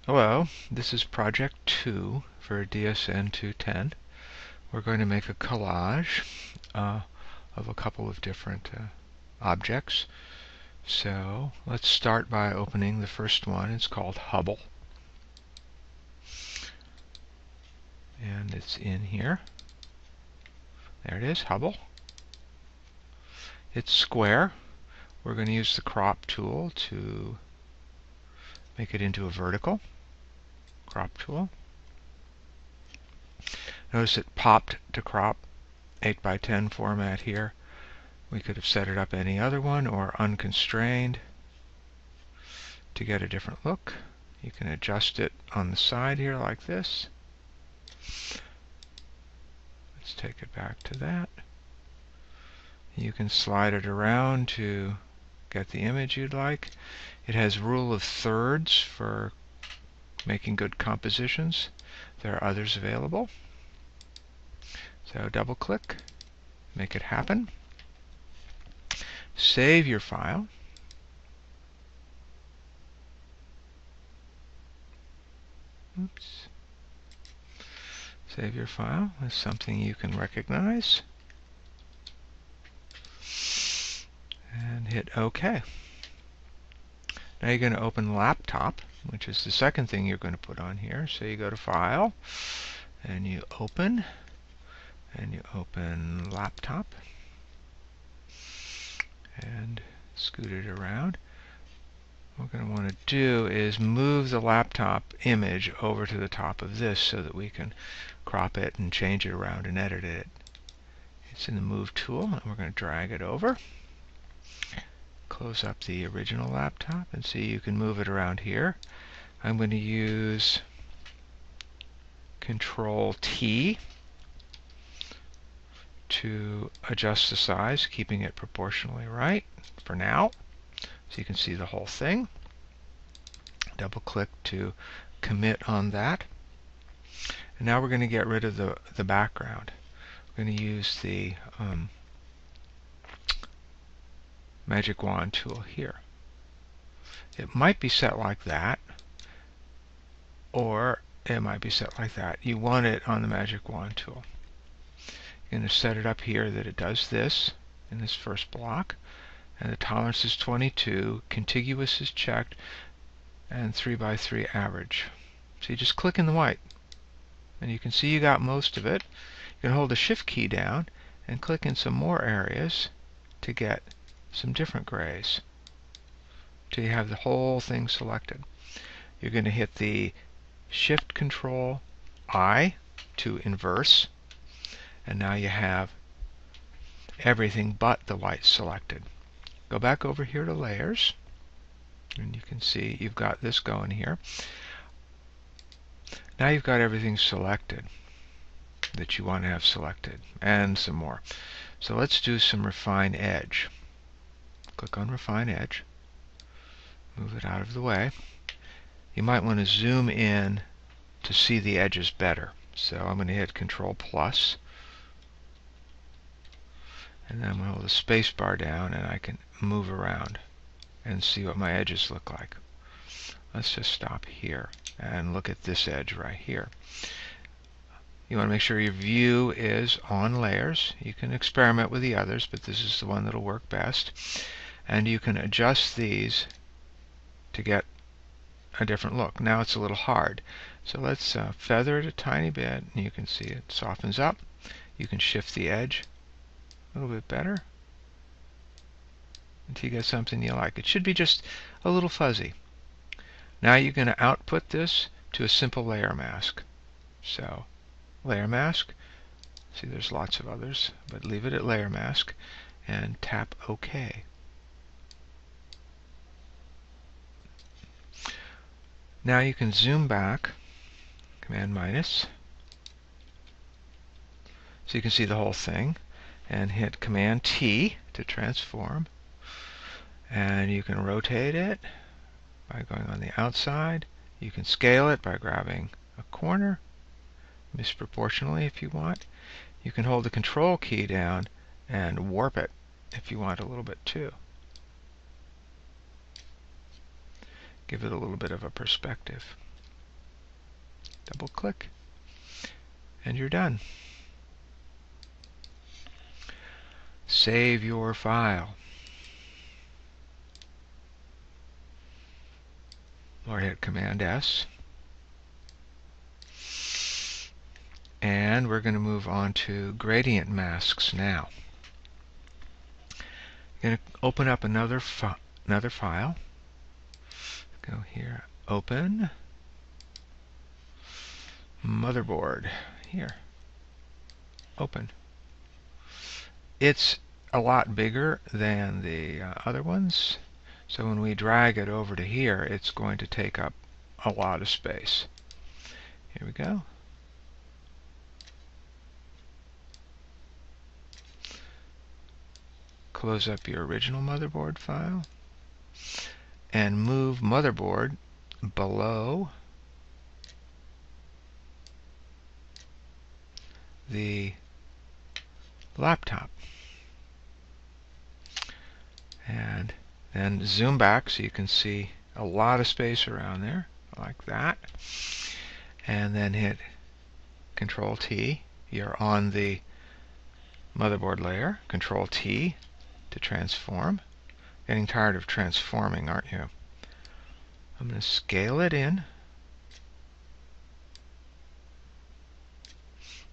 Hello, this is project 2 for DSN 210. We're going to make a collage of a couple of different objects. So let's start by opening the first one. It's called Hubble. And it's in here. There it is, Hubble. It's square. We're going to use the crop tool to make it into a vertical. Crop tool. Notice it popped to crop 8x10 format here. We could have set it up any other one or unconstrained to get a different look. You can adjust it on the side here like this. Let's take it back to that. You can slide it around to get the image you'd like. It has rule of thirds for making good compositions. There are others available. So double click, make it happen. Save your file. Oops. Save your file as something you can recognize. And hit OK. Now you're going to open Laptop, which is the second thing you're going to put on here. So you go to File, and you open Laptop, and scoot it around. What we're going to want to do is move the laptop image over to the top of this so that we can crop it and change it around and edit it. It's in the Move tool, and we're going to drag it over. Close up the original laptop and see you can move it around here. I'm going to use Control T to adjust the size, keeping it proportionally right for now, so you can see the whole thing. Double click to commit on that. And now we're going to get rid of the background. We're going to use the Magic Wand tool here. It might be set like that, or it might be set like that. You want it on the Magic Wand tool. You're going to set it up here that it does this in this first block, and the tolerance is 22, contiguous is checked, and 3x3 average. So you just click in the white, and you can see you got most of it. You can hold the Shift key down and click in some more areas to get some different grays till you have the whole thing selected. You're going to hit the Shift Control I to inverse, and now you have everything but the white selected. Go back over here to Layers, and you can see you've got this going here. Now you've got everything selected that you want to have selected, and some more. So let's do some Refine Edge. Click on Refine Edge. Move it out of the way. You might want to zoom in to see the edges better. So I'm going to hit Control Plus, and then I'm going to hold the space bar down, and I can move around and see what my edges look like. Let's just stop here and look at this edge right here. You want to make sure your view is on Layers. You can experiment with the others, but this is the one that will work best. And you can adjust these to get a different look. Now it's a little hard. So let's feather it a tiny bit, and you can see it softens up. You can shift the edge a little bit better until you get something you like. It should be just a little fuzzy. Now you're going to output this to a simple layer mask. So layer mask, see there's lots of others, but leave it at layer mask and tap OK. Now you can zoom back, Command minus, so you can see the whole thing, and hit Command T to transform, and you can rotate it by going on the outside. You can scale it by grabbing a corner, misproportionally if you want. You can hold the Control key down and warp it if you want a little bit too. Give it a little bit of a perspective. Double click, and you're done. Save your file. Or hit Command S. And we're going to move on to gradient masks now. I'm going to open up another file. Go here, open, motherboard, here, open. It's a lot bigger than the other ones, so when we drag it over to here, it's going to take up a lot of space. Here we go. Close up your original motherboard file and move motherboard below the laptop. And then zoom back so you can see a lot of space around there, like that. And then hit Control T. You're on the motherboard layer. Control T to transform. Getting tired of transforming, aren't you? I'm going to scale it in.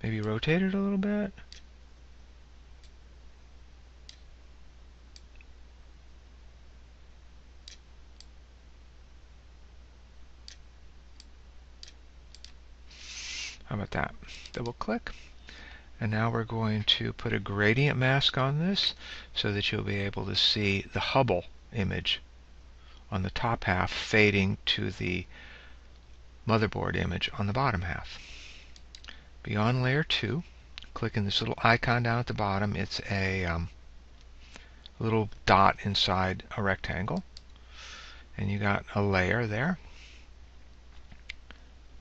Maybe rotate it a little bit. How about that? Double click. And now we're going to put a gradient mask on this so that you'll be able to see the Hubble image on the top half fading to the motherboard image on the bottom half. Beyond layer 2, click in this little icon down at the bottom. It's a little dot inside a rectangle. And you got a layer there.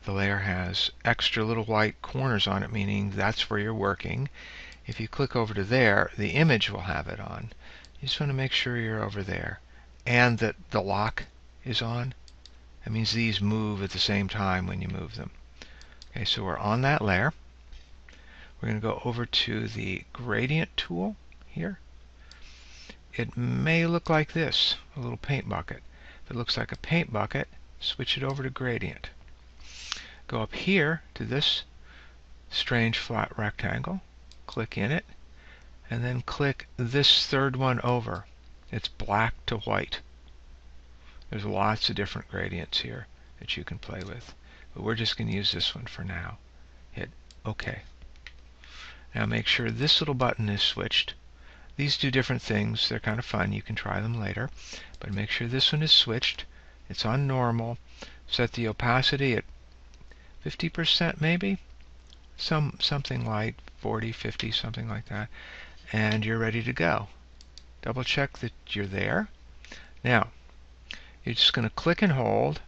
The layer has extra little white corners on it, meaning that's where you're working. If you click over to there, the image will have it on. You just want to make sure you're over there and that the lock is on. That means these move at the same time when you move them. Okay, so we're on that layer. We're going to go over to the gradient tool here. It may look like this, a little paint bucket. If it looks like a paint bucket, switch it over to gradient. Go up here to this strange flat rectangle, click in it, and then click this third one over. It's black to white. There's lots of different gradients here that you can play with, but we're just going to use this one for now. Hit OK. Now make sure this little button is switched. These do different things. They're kind of fun. You can try them later, but make sure this one is switched. It's on normal. Set the opacity at 50% maybe, something like 40, 50, something like that, and you're ready to go. Double check that you're there. Now, you're just going to click and hold,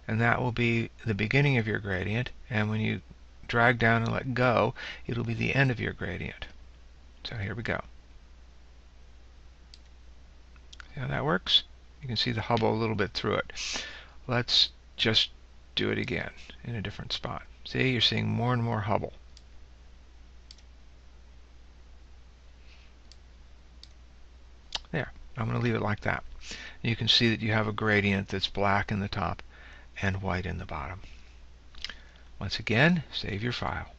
and that will be the beginning of your gradient, and when you drag down and let go, it'll be the end of your gradient. So here we go. See how that works? You can see the Hubble a little bit through it. Let's just do it again in a different spot. See, you're seeing more and more Hubble. There. I'm going to leave it like that. You can see that you have a gradient that's black in the top and white in the bottom. Once again, save your file.